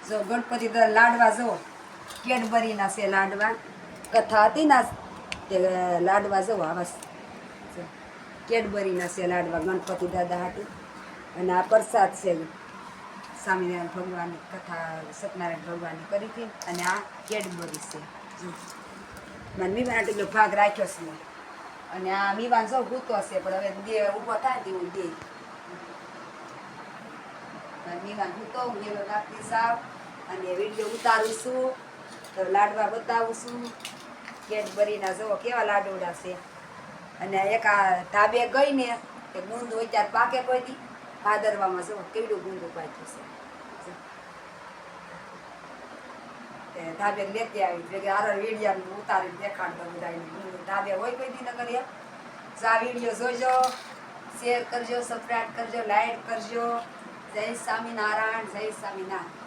જો ગણપતિ દાદા લાડવા જો કેડબરીના છે લાડવા, કથા હતી ને તે લાડવા જો આવા કેડબરીના છે લાડવા ગણપતિ દાદા હાટું. અને આ પ્રસાદ છે સ્વામિનારાયણ ભગવાનની કથા સત્યનારાયણ ભગવાનની કરી હતી. અને આ કેડબરી છે જો મને મીવાન એટલો ભાગ રાખ્યો છે. અને આ મીવાન જો હૂતો હશે પણ હવે દે ઊભો થાય ને એવું દે મીવાન હૂતો હું ગેલો નાખતી સાવ અને વિડીયો ઉતારું છું તો લાડવા બતાવું છું. કેડબરીના જો કેવા લાડુડા છે. અને એક આ ધાબે ગઈ ને કે ગુંદ હોય ત્યારે પાકે કોઈ દી ભાદરવામાં જો કેવડું ગુંદું પાક્યું છે. ધાબે લેતી આવી કે આરો વિડીયો ઉતારીને દેખાડતો બધાને ધાબે હોય કોઈ દી ન કરીએ. આ વિડીયો જોજો, શેર કરજો, સબસ્ક્રાઈબ કરજો, લાઈક કરજો. જય સ્વામિનારાયણ, જય સ્વામિનારાયણ.